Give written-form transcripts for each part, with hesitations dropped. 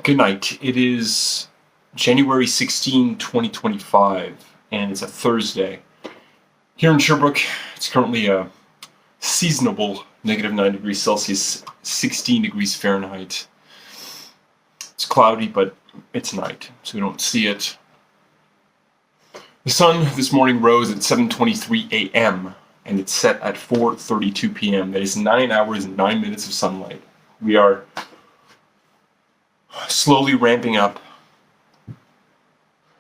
Good night. It is January 16, 2025, and it's a Thursday. Here in Sherbrooke, it's currently a seasonable -9 degrees Celsius, 16 degrees Fahrenheit. It's cloudy, but it's night, so we don't see it. The sun this morning rose at 7:23 a.m., and it set at 4:32 p.m. That is 9 hours and 9 minutes of sunlight. We are slowly ramping up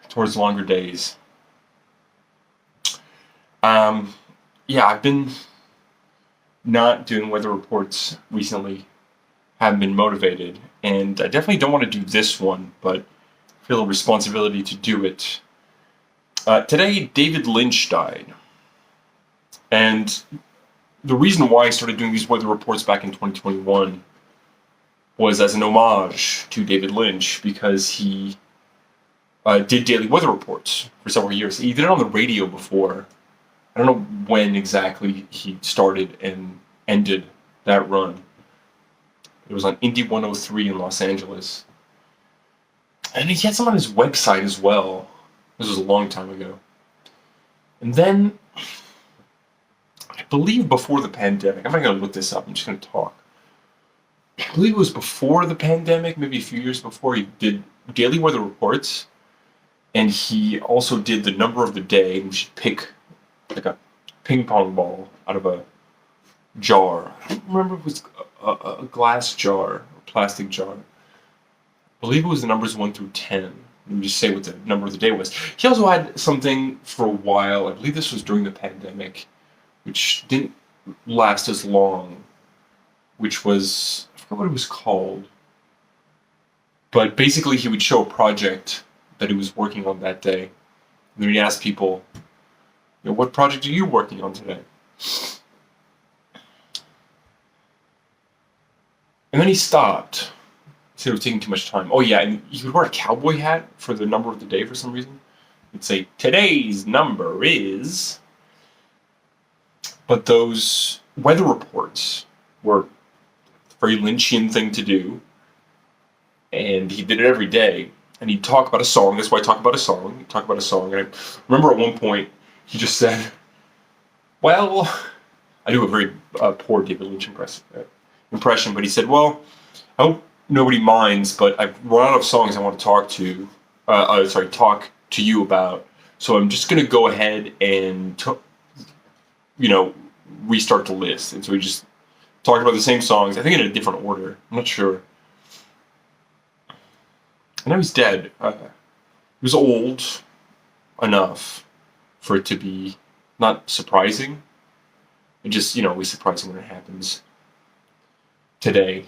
towards longer days. Yeah, I've been not doing weather reports recently. Haven't been motivated, and I definitely don't want to do this one, but I feel a responsibility to do it. Today, David Lynch died, and the reason why I started doing these weather reports back in 2021 was as an homage to David Lynch, because he did daily weather reports for several years. He did it on the radio before. I don't know when exactly he started and ended that run. It was on Indy 103 in Los Angeles. And he had some on his website as well. This was a long time ago. And then, I believe before the pandemic, I'm not going to look this up, I'm just going to talk. I believe it was before the pandemic, maybe a few years before, he did daily weather reports. And he also did the number of the day, and we should pick like a ping pong ball out of a jar. I don't remember if it was a glass jar, a plastic jar. I believe it was the numbers 1 through 10. Let me just say what the number of the day was. He also had something for a while, I believe this was during the pandemic, which didn't last as long, which was, I forgot what it was called. But basically he would show a project that he was working on that day. And then he'd ask people, what project are you working on today? And then he stopped. He said it was taking too much time. Oh yeah, and he would wear a cowboy hat for the number of the day for some reason. He'd say, today's number is... But those weather reports were a very Lynchian thing to do. And he did it every day. And he'd talk about a song. That's why I talk about a song. He'd talk about a song. And I remember at one point, he just said, well, I do a very poor David Lynch impression, but he said, well, I hope nobody minds, but I've run out of songs I want to talk to you about, so I'm just going to go ahead and, restart the list. And so he just talked about the same songs, I think in a different order, I'm not sure. I know he's dead. He was old enough for it to be not surprising. It just, always surprising when it happens. Today,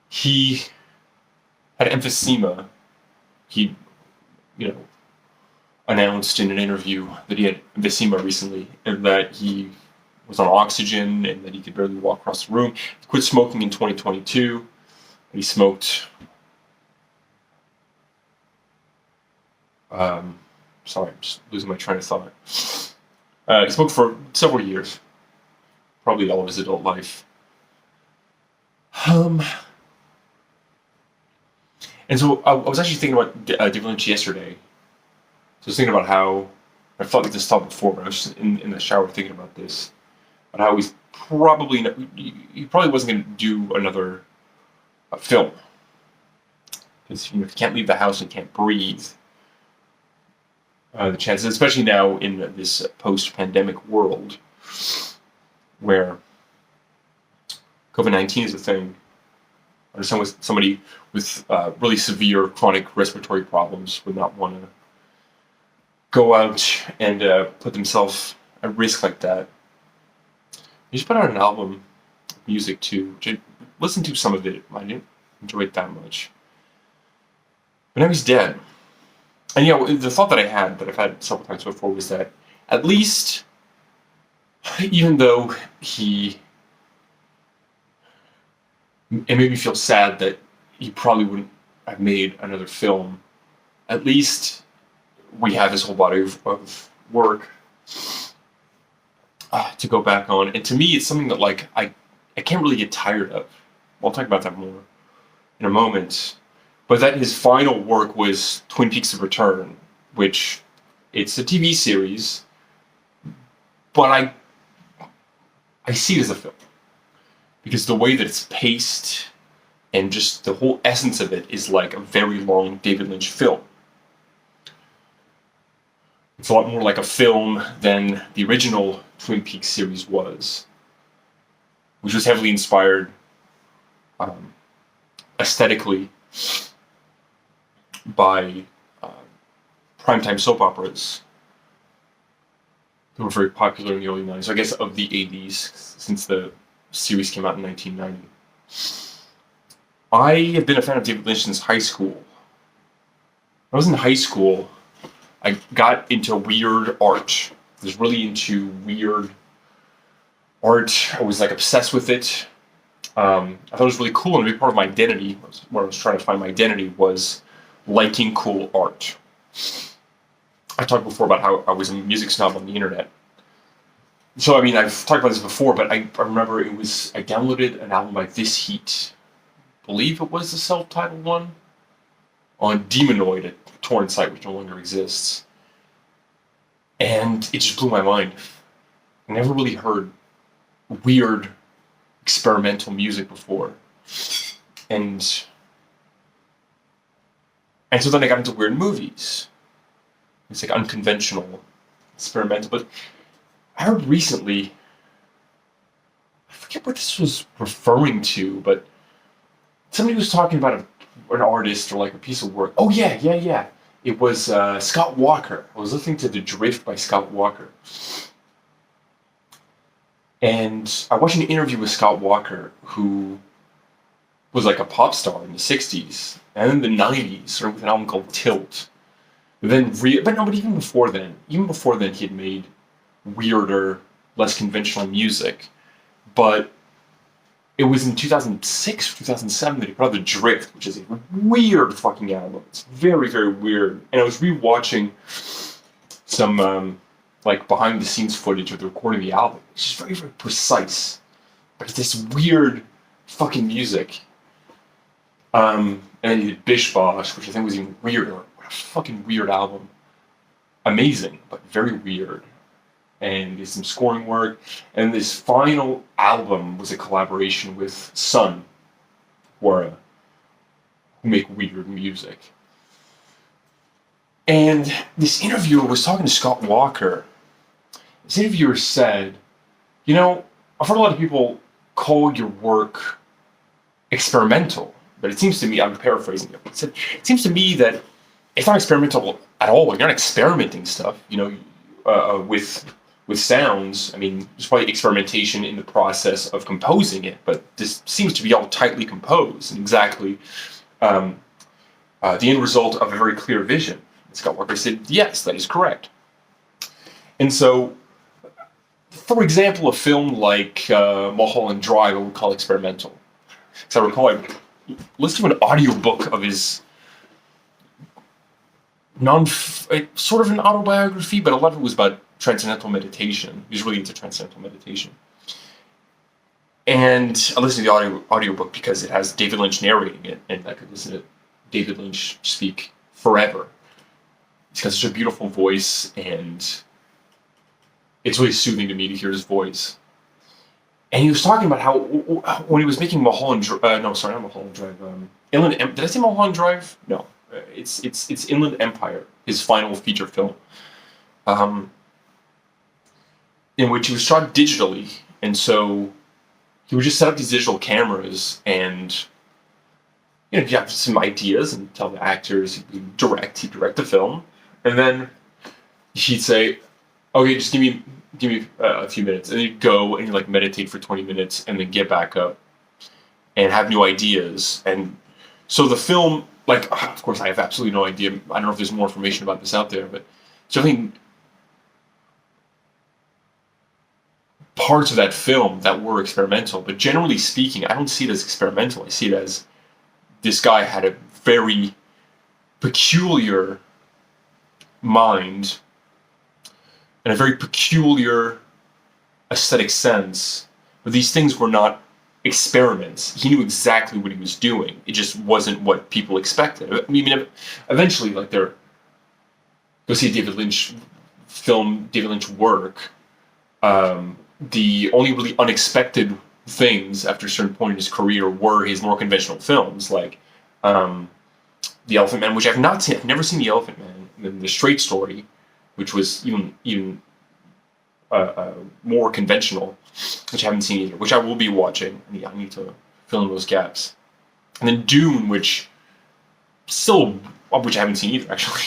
he had emphysema. He, announced in an interview that he had emphysema recently, and that he was on oxygen, and that he could barely walk across the room. He quit smoking in 2022, and he smoked... sorry, I'm just losing my train of thought. He smoked for several years, probably all of his adult life. And so I was actually thinking about David Lynch yesterday. So I was thinking about how, I thought this thought before, but I was just in the shower thinking about this, about how he probably wasn't going to do another film. Because if you can't leave the house and can't breathe, the chances, especially now in this post-pandemic world, where COVID-19 is a thing, or somebody with really severe chronic respiratory problems would not want to go out and put themselves at risk like that. He just put out an album of music too, which I listened to some of it. I didn't enjoy it that much. But now he's dead. And the thought that I had, that I've had several times before, was that at least, even though it made me feel sad that he probably wouldn't have made another film, at least we have his whole body of work to go back on. And to me, it's something that I can't really get tired of. I'll talk about that more in a moment. but that his final work was Twin Peaks: The Return, which it's a TV series, but I see it as a film because the way that it's paced and just the whole essence of it is like a very long David Lynch film. It's a lot more like a film than the original Twin Peaks series was, which was heavily inspired aesthetically by primetime soap operas that were very popular in the early 90s, I guess of the 80s, since the series came out in 1990. I have been a fan of David Lynch since high school. When I was in high school, I got into weird art. I was really into weird art. I was like obsessed with it. I thought it was really cool, and a big part of my identity, where I was trying to find my identity, was liking cool art. I talked before about how I was a music snob on the internet. So, I mean, I've talked about this before, but I remember I downloaded an album by This Heat. I believe it was the self-titled one, on Demonoid, a torrent site which no longer exists. And it just blew my mind. I never really heard weird experimental music before. And so then I got into weird movies. It's like unconventional, experimental. But I heard recently, I forget what this was referring to, but somebody was talking about an artist or like a piece of work. Oh yeah. It was Scott Walker. I was listening to The Drift by Scott Walker. And I watched an interview with Scott Walker, who was like a pop star in the 60s. And in the 90s, started with an album called Tilt. But even before then, he had made weirder, less conventional music. But it was in 2006 or 2007 that he put out The Drift, which is a weird fucking album. It's very, very weird. And I was rewatching some like behind the scenes footage of the recording of the album. It's just very, very precise. But it's this weird fucking music. And then he did Bish Bosh, which I think was even weirder. What a fucking weird album. Amazing, but very weird. And did some scoring work. And this final album was a collaboration with Sun, who make weird music. And this interviewer was talking to Scott Walker. This interviewer said, I've heard a lot of people call your work experimental, but it seems to me, I'm paraphrasing it, it said, it seems to me that it's not experimental at all. You're not experimenting stuff, with sounds. I mean, there's probably experimentation in the process of composing it, but this seems to be all tightly composed and exactly the end result of a very clear vision. And Scott Walker said, yes, that is correct. And so, for example, a film like Mulholland Drive I would call experimental. Because I recall I listened to an audiobook of his sort of an autobiography, but a lot of it was about transcendental meditation. He was really into transcendental meditation. And I listened to the audiobook because it has David Lynch narrating it, and I could listen to David Lynch speak forever. He's got such a beautiful voice, and it's really soothing to me to hear his voice. And he was talking about how when he was making Mulholland Drive, not Mulholland Drive, did I say Mulholland Drive? No, it's Inland Empire, his final feature film, in which he was shot digitally, and so he would just set up these digital cameras, and he'd have some ideas and tell the actors, he'd direct the film, and then he'd say, okay, just give me a few minutes, and he'd go and he'd like meditate for 20 minutes and then get back up and have new ideas. And so the film, like, of course I have absolutely no idea, I don't know if there's more information about this out there, but certainly parts of that film that were experimental, but generally speaking, I don't see it as experimental. I see it as this guy had a very peculiar mind and a very peculiar aesthetic sense, but these things were not experiments. He knew exactly what he was doing. It just wasn't what people expected. I mean, eventually, like go see a David Lynch film, David Lynch work. The only really unexpected things after a certain point in his career were his more conventional films, like The Elephant Man, which I've not seen. I've never seen The Elephant Man. And then The Straight Story, which was even more conventional, which I haven't seen either, which I will be watching. I need to fill in those gaps. And then Dune, which I haven't seen either, actually,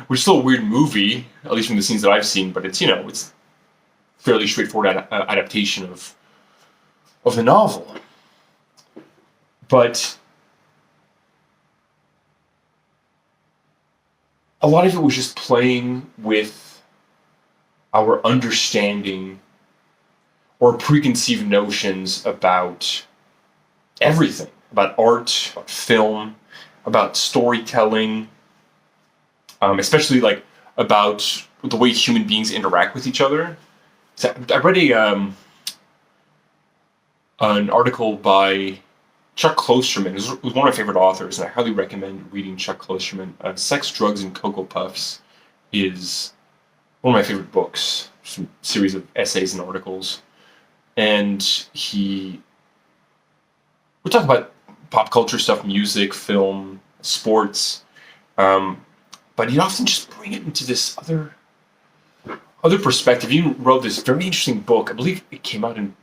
which is still a weird movie, at least from the scenes that I've seen, but it's fairly straightforward adaptation of the novel. But a lot of it was just playing with our understanding or preconceived notions about everything, about art, about film, about storytelling, especially like about the way human beings interact with each other. So I read an article by Chuck Klosterman, who's one of my favorite authors, and I highly recommend reading Chuck Klosterman. Sex, Drugs, and Cocoa Puffs is one of my favorite books, just a series of essays and articles. And we talk about pop culture stuff, music, film, sports, but he'd often just bring it into this other perspective. He wrote this very interesting book, I believe it came out in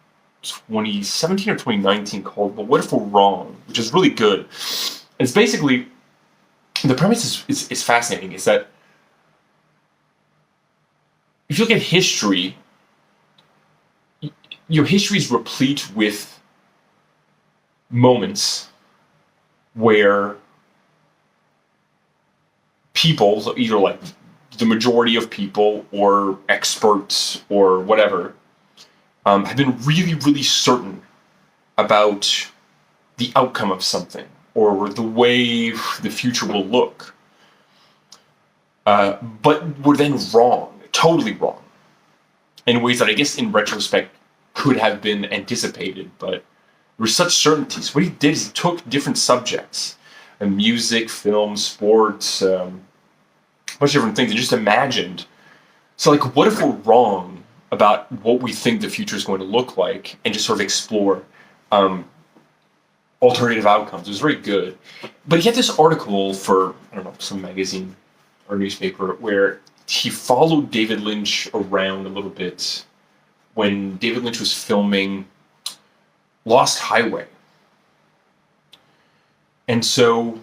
2017 or 2019, called But What If We're Wrong, which is really good. And it's basically, the premise is fascinating, is that if you look at history, your history is replete with moments where people, either like the majority of people or experts or whatever, have been really, really certain about the outcome of something or the way the future will look. But were then wrong, totally wrong, in ways that I guess in retrospect could have been anticipated, but there were such certainties. What he did is he took different subjects, music, film, sports, a bunch of different things, and just imagined. So like, what if we're wrong about what we think the future is going to look like, and just sort of explore alternative outcomes. It was very good. But he had this article for, I don't know, some magazine or newspaper where he followed David Lynch around a little bit when David Lynch was filming Lost Highway. And so,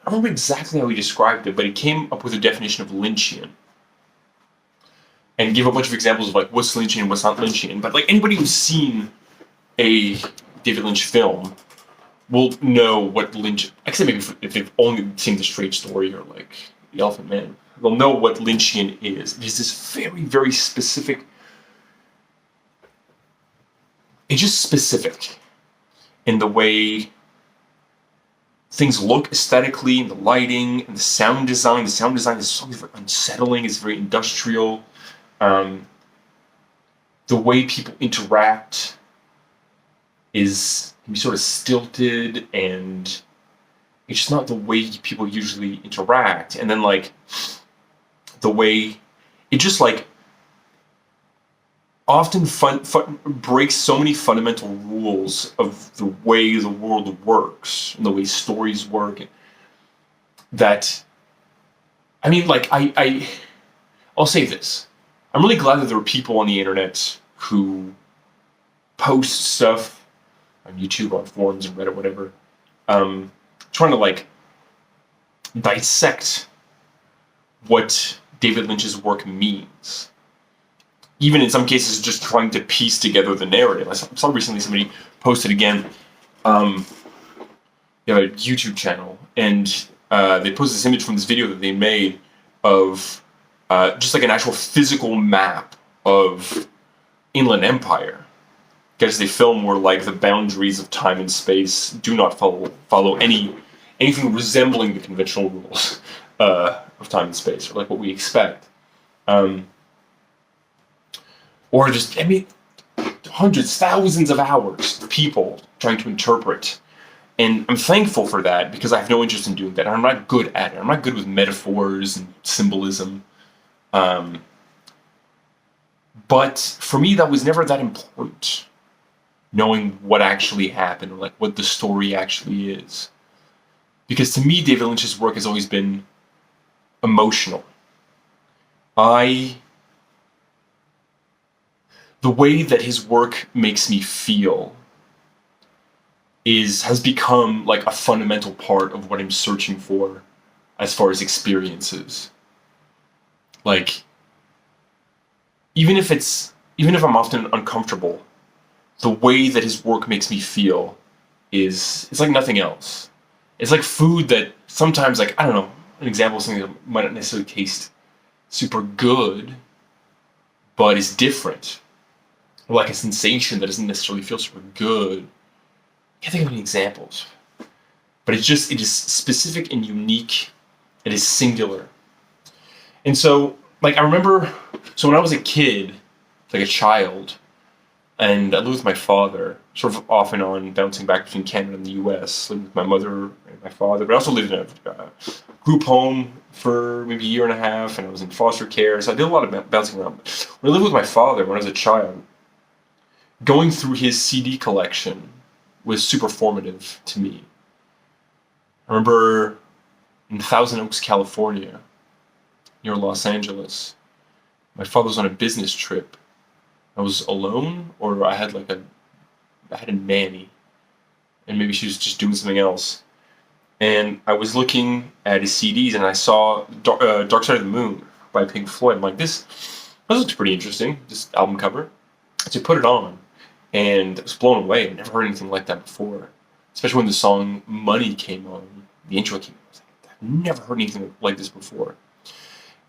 I don't remember exactly how he described it, but he came up with a definition of Lynchian. And gave a bunch of examples of like what's Lynchian and what's not Lynchian. But like anybody who's seen a David Lynch film will know what Lynch, except maybe if they've only seen The Straight Story or like The Elephant Man, they'll know what Lynchian is. It is this very, very specific, it's just specific in the way things look aesthetically, and the lighting, and the sound design. The sound design is so very unsettling, it's very industrial. The way people interact can be sort of stilted, and it's just not the way people usually interact. And then like the way it just like often breaks so many fundamental rules of the way the world works and the way stories work, that I mean, like I'll say this. I'm really glad that there are people on the internet who post stuff on YouTube, on forums, and Reddit, whatever, trying to like dissect what David Lynch's work means. Even in some cases, just trying to piece together the narrative. I saw recently somebody posted again. They have a YouTube channel, and they posted this image from this video that they made of just like an actual physical map of Inland Empire, because they film where like the boundaries of time and space do not follow anything resembling the conventional rules of time and space, or like what we expect. Or just, I mean, hundreds, thousands of hours of people trying to interpret. And I'm thankful for that because I have no interest in doing that. I'm not good at it. I'm not good with metaphors and symbolism. Um, but for me, that was never that important, knowing what actually happened, or like what the story actually is. Because to me, David Lynch's work has always been emotional. I The way that his work makes me feel has become like a fundamental part of what I'm searching for as far as experiences. Like, even if I'm often uncomfortable, the way that his work makes me feel it's like nothing else. It's like food that sometimes, like, I don't know, an example of something that might not necessarily taste super good, but is different. Or like a sensation that doesn't necessarily feel super good. I can't think of any examples. But it is specific and unique. It is singular. And so, like, I remember, so when I was a kid, like a child, and I lived with my father, sort of off and on, bouncing back between Canada and the US, living with my mother and my father, but I also lived in a group home for maybe a year and a half, and I was in foster care, so I did a lot of bouncing around. When I lived with my father when I was a child, going through his CD collection was super formative to me. I remember in Thousand Oaks, California, near Los Angeles, my father was on a business trip. I was alone, or I had a nanny, and maybe she was just doing something else. And I was looking at his CDs, and I saw Dark Side of the Moon by Pink Floyd. I'm like, this looks pretty interesting, this album cover. So I put it on, and I was blown away. I'd never heard anything like that before. Especially when the song Money came on, the intro came on. I was like, I've never heard anything like this before.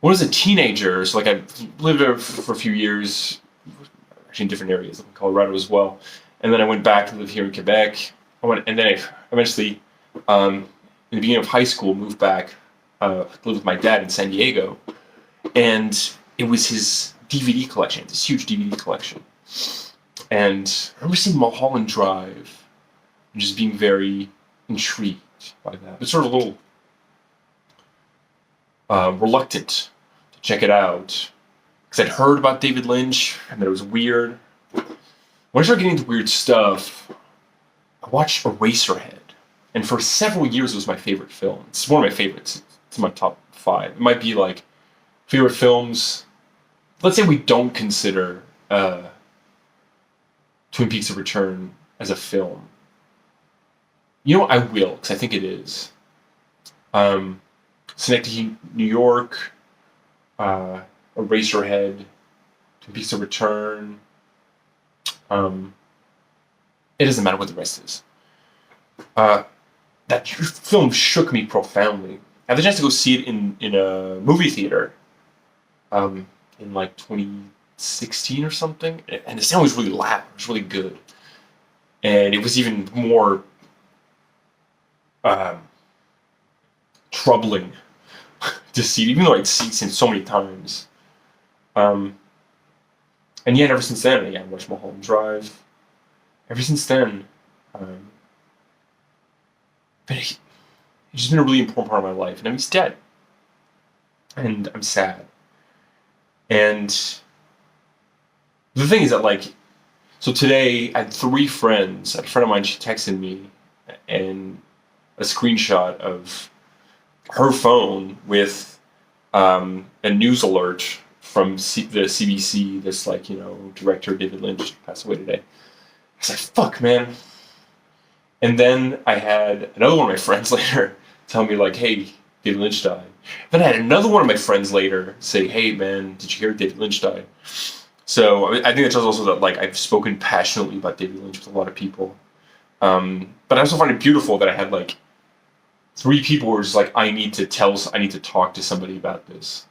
When I was a teenager, so like I lived there for a few years, actually in different areas, like in Colorado as well. And then I went back to live here in Quebec. And then I eventually, in the beginning of high school, moved back, to live with my dad in San Diego. And it was his DVD collection, this huge DVD collection. And I remember seeing Mulholland Drive and just being very intrigued by that. But sort of a little reluctant to check it out. Because I'd heard about David Lynch and that it was weird. When I started getting into weird stuff, I watched Eraserhead. And for several years it was my favorite film. It's one of my favorites. It's in my top 5. It might be like favorite films. Let's say we don't consider Twin Peaks: A Return as a film. You know what? I will, because I think it is. Synecdoche, New York, Eraserhead, Twin Peaks: A Return. It doesn't matter what the rest is. That film shook me profoundly. I had the chance to go see it in a movie theater in like 2016 or something, and the sound was really loud. It was really good, and it was even more troubling to see, even though I'd seen it so many times. And yet, ever since then, I watched Mulholland Drive. Ever since then, but he's just been a really important part of my life. And now he's dead, and I'm sad. And the thing is that, like, so today I had 3 friends. A friend of mine, she texted me and a screenshot of her phone with a news alert from the CBC. This, like, director David Lynch passed away today. I was like, fuck, man. And then I had another one of my friends later tell me, like, hey, David Lynch died. Then I had another one of my friends later say, hey, man, did you hear David Lynch died? So I think that tells also that, like, I've spoken passionately about David Lynch with a lot of people. But I also find it beautiful that I had, like, 3 people who were just like, I need to talk to somebody about this,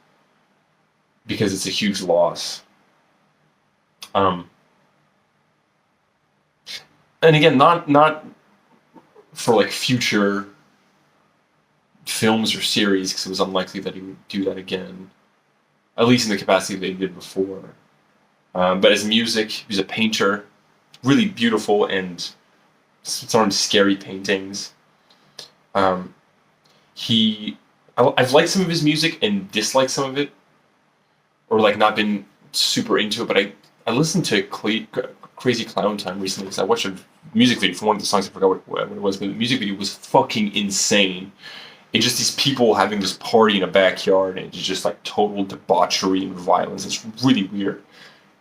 because it's a huge loss. And again, not for, like, future films or series, because it was unlikely that he would do that again, at least in the capacity that he did before. But as music, he was a painter, really beautiful and some scary paintings. Um, I've liked some of his music and disliked some of it, or like not been super into it. But I listened to Crazy Clown Time recently because I watched a music video for one of the songs. I forgot what it was, but the music video was fucking insane. It's just these people having this party in a backyard, and it's just like total debauchery and violence. It's really weird.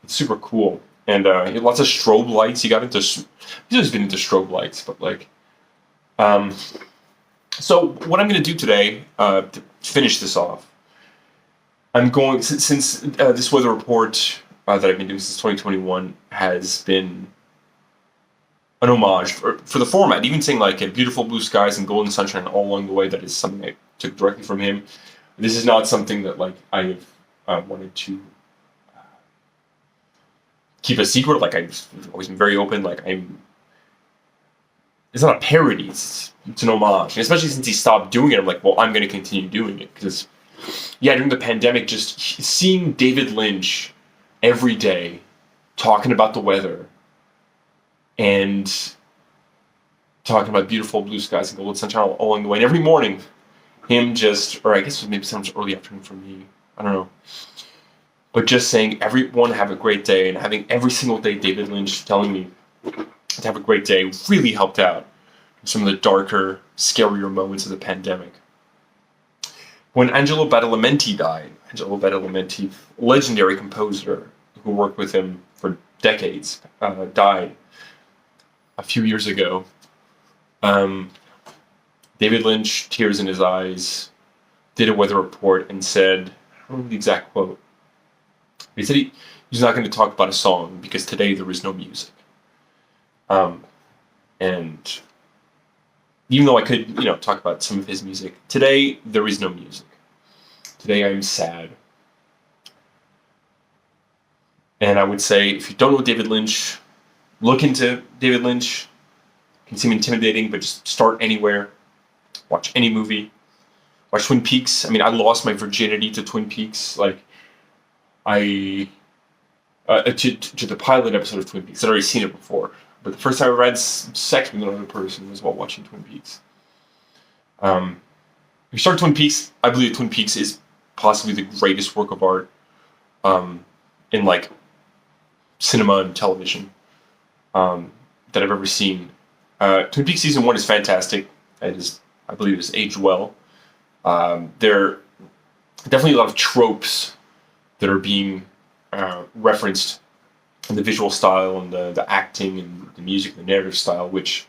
It's super cool, and lots of strobe lights. He got into. He's always been into strobe lights, but like, so what I'm going to do today to finish this off, I'm going since this weather report that I've been doing since 2021 has been an homage for the format, even saying like beautiful blue skies and golden sunshine all along the way. That is something I took directly from him. This is not something that like I have wanted to keep a secret. Like I've always been very open. Like it's not a parody. It's an homage, and especially since he stopped doing it. I'm like, well, I'm going to continue doing it because, yeah, during the pandemic, just seeing David Lynch every day talking about the weather and talking about beautiful blue skies and golden sunshine all along the way. And every morning, him just, or I guess maybe sounds early afternoon for me. I don't know. But just saying, everyone have a great day, and having every single day David Lynch telling me to have a great day really helped out some of the darker, scarier moments of the pandemic. When Angelo Badalamenti died, legendary composer who worked with him for decades, died a few years ago. David Lynch, tears in his eyes, did a weather report and said, I don't know the exact quote, he said he's not going to talk about a song because today there is no music. And even though I could, talk about some of his music, today there is no music. Today I'm sad. And I would say, if you don't know David Lynch, look into David Lynch. It can seem intimidating, but just start anywhere. Watch any movie. Watch Twin Peaks. I mean, I lost my virginity to Twin Peaks. Like, to the pilot episode of Twin Peaks. I'd already seen it before. But the first time I ever had sex with another person was while watching Twin Peaks. If you start Twin Peaks, I believe Twin Peaks is possibly the greatest work of art in like cinema and television that I've ever seen. Twin Peaks season 1 is fantastic. I believe it's aged well. There are definitely a lot of tropes that are being referenced in the visual style and the acting and the music, the narrative style, which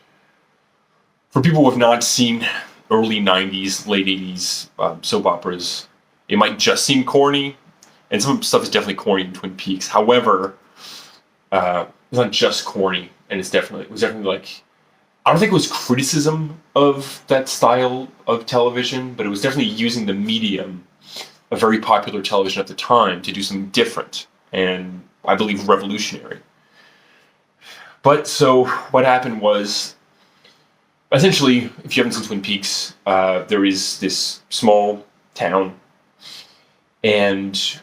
for people who have not seen early 90s, late 80s soap operas, it might just seem corny, and some stuff is definitely corny in Twin Peaks. However, it's not just corny, and it was definitely like, I don't think it was criticism of that style of television, but it was definitely using the medium of very popular television at the time to do something different and, I believe, revolutionary. But so what happened was, essentially, if you haven't seen Twin Peaks, there is this small town, and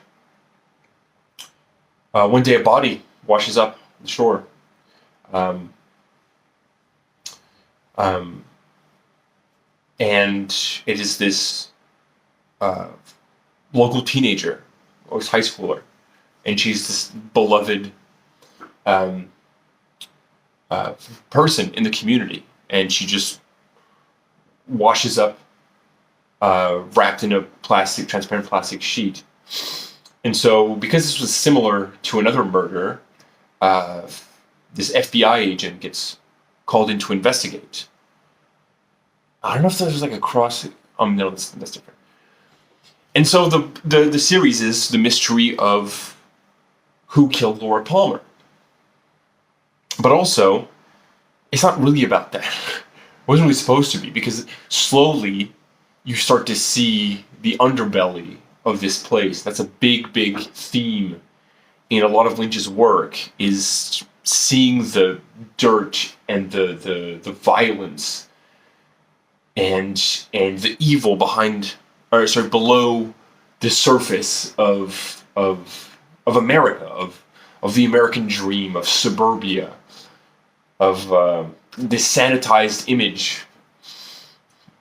one day a body washes up on the shore. And it is this local teenager, or high schooler, and she's this beloved person in the community, and she just washes up wrapped in a transparent plastic sheet. And so, because this was similar to another murder, this FBI agent gets called in to investigate. I don't know if there's like a cross. No, that's different. And so the series is the mystery of who killed Laura Palmer. But also, it's not really about that. It wasn't really supposed to be, because slowly you start to see the underbelly of this place. That's a big, big theme in a lot of Lynch's work, is seeing the dirt and the violence and the evil below the surface of America, of the American dream, of suburbia, of this sanitized image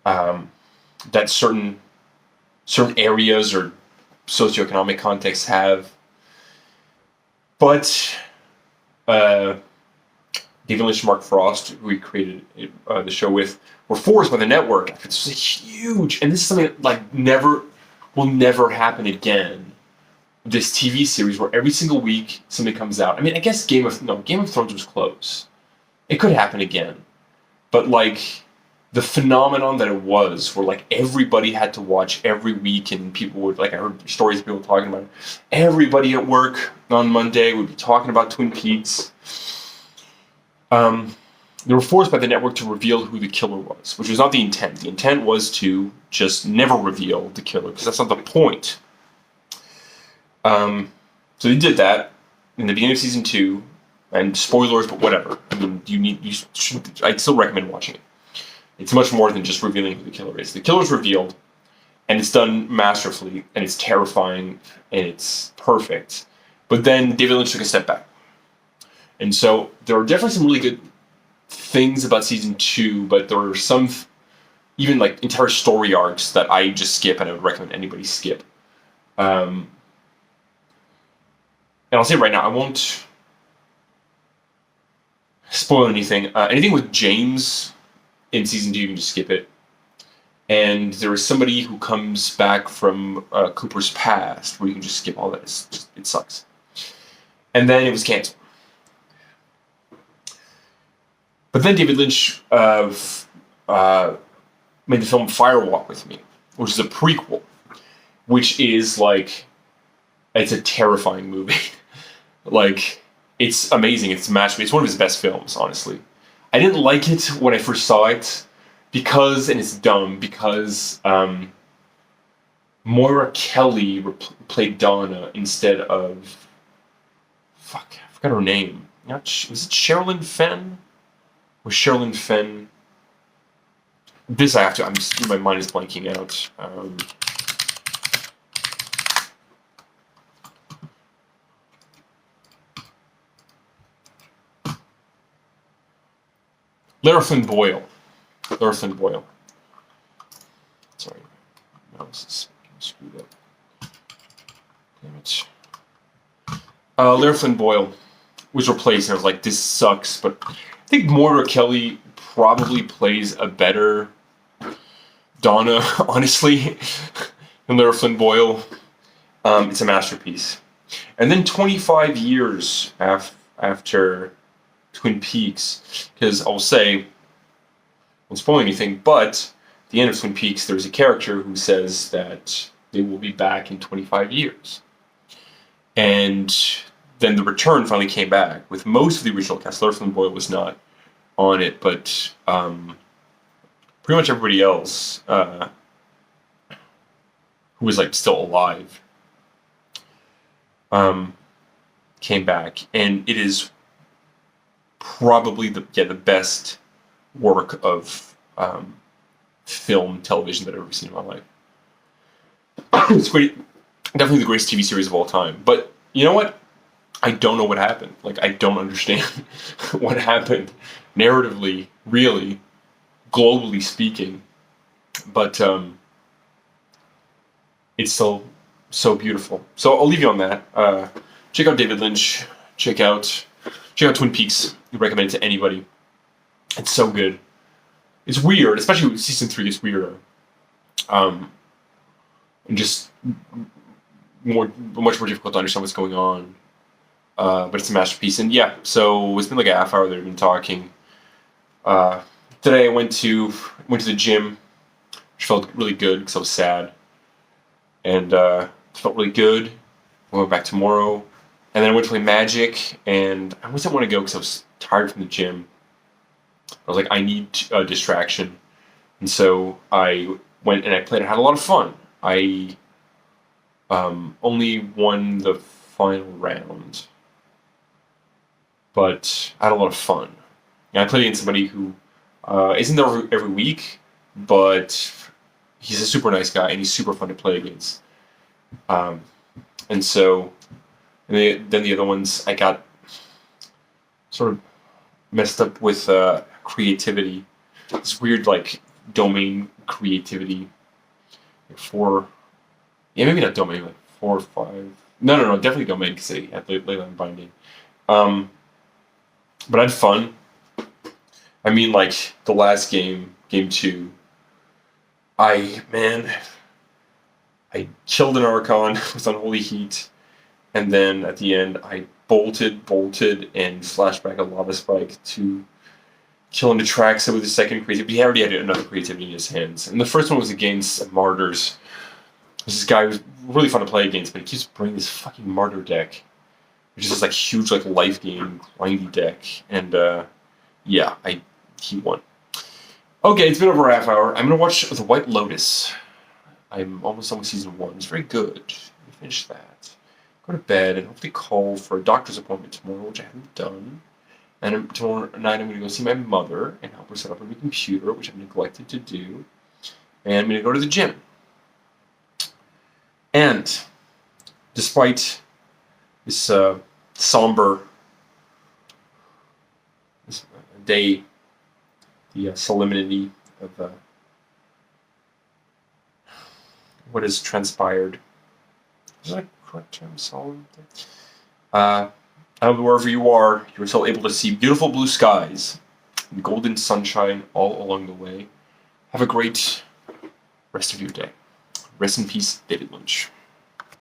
that certain areas or socioeconomic contexts have. But David Lynch and Mark Frost, who we created the show with, were forced by the network. It's huge, and this is something that will never happen again. This TV series where every single week something comes out. I mean, I guess Game of Thrones was close. It could happen again, but like the phenomenon that it was, where like everybody had to watch every week, and people would I heard stories of people talking about it. Everybody at work on Monday would be talking about Twin Peaks. They were forced by the network to reveal who the killer was, which was not the intent. The intent was to just never reveal the killer, because that's not the point. So they did that in the beginning of season 2, and spoilers, but whatever. I mean, I'd still recommend watching it. It's much more than just revealing who the killer is. The killer's revealed, and it's done masterfully, and it's terrifying, and it's perfect. But then David Lynch took a step back. And so there are definitely some really good things about season 2, but there are some even like entire story arcs that I just skip, and I would recommend anybody skip. And I'll say right now, I won't spoil anything. Anything with James in season 2, you can just skip it. And there is somebody who comes back from Cooper's past, where you can just skip all that. It sucks. And then it was canceled. But then David Lynch made the film Firewalk with Me, which is a prequel, which is like, it's a terrifying movie. Like, it's amazing. It's a masterpiece. It's one of his best films, honestly. I didn't like it when I first saw it because, and it's dumb, because Moira Kelly played Donna instead of, I forgot her name. Was it Sherilyn Fenn? Or Sherilyn Fenn? My mind is blanking out. Lara Flynn Boyle. Sorry, my mouse is screwed up. Damn it. Lara Flynn Boyle was replaced, and I was like, this sucks. But I think Moira Kelly probably plays a better Donna, honestly, than Lara Flynn Boyle. It's a masterpiece. And then 25 years after Twin Peaks, because I will say, I won't spoil anything, but at the end of Twin Peaks, there's a character who says that they will be back in 25 years. And then The Return finally came back with most of the original cast. Lara Flynn Boyle was not on it, but pretty much everybody else who was like still alive came back, and it is probably the best work of film, television that I've ever seen in my life. It's great, definitely the greatest TV series of all time. But you know what? I don't know what happened. Like, I don't understand what happened narratively, really, globally speaking. But it's so beautiful. So I'll leave you on that. Check out David Lynch. Check out Twin Peaks. I recommend it to anybody. It's so good. It's weird, especially when season 3 gets weirder. And just much more difficult to understand what's going on. But it's a masterpiece. And yeah, so it's been like a half hour that we've been talking. Today I went to the gym, which felt really good because I was sad. And it felt really good. I went back tomorrow. And then I went to play Magic, and I didn't want to go because I was tired from the gym. I was like, I need a distraction. And so I went and I played and had a lot of fun. I only won the final round, but I had a lot of fun. And I played against somebody who isn't there every week, but he's a super nice guy and he's super fun to play against. And so, then the other ones I got sort of messed up with creativity, this weird like domain creativity. Like maybe not domain, like 4 or 5. No, definitely domain because they had Leyline Binding. But I had fun. I mean, like the last game, game 2. Man, I killed an Archon with Unholy Heat, and then at the end I bolted, and flashed back a Lava Spike to kill an Atraxa with his second creativity. He already had another creativity in his hands. And the first one was against Martyrs. This guy was really fun to play against, but he keeps bringing this fucking Martyr deck, which is this like huge like life game grindy deck. And yeah, he won. Okay, it's been over a half hour. I'm gonna watch The White Lotus. I'm almost done with season 1. It's very good. Let me finish that. Go to bed and hopefully call for a doctor's appointment tomorrow, which I haven't done. And tomorrow night I'm going to go see my mother and help her set up a new computer, which I've neglected to do. And I'm going to go to the gym. And despite this somber day, the solemnity of what has transpired. Is that a correct term, solemn? Wherever you are, you're still able to see beautiful blue skies and golden sunshine all along the way. Have a great rest of your day. Rest in peace, David Lynch.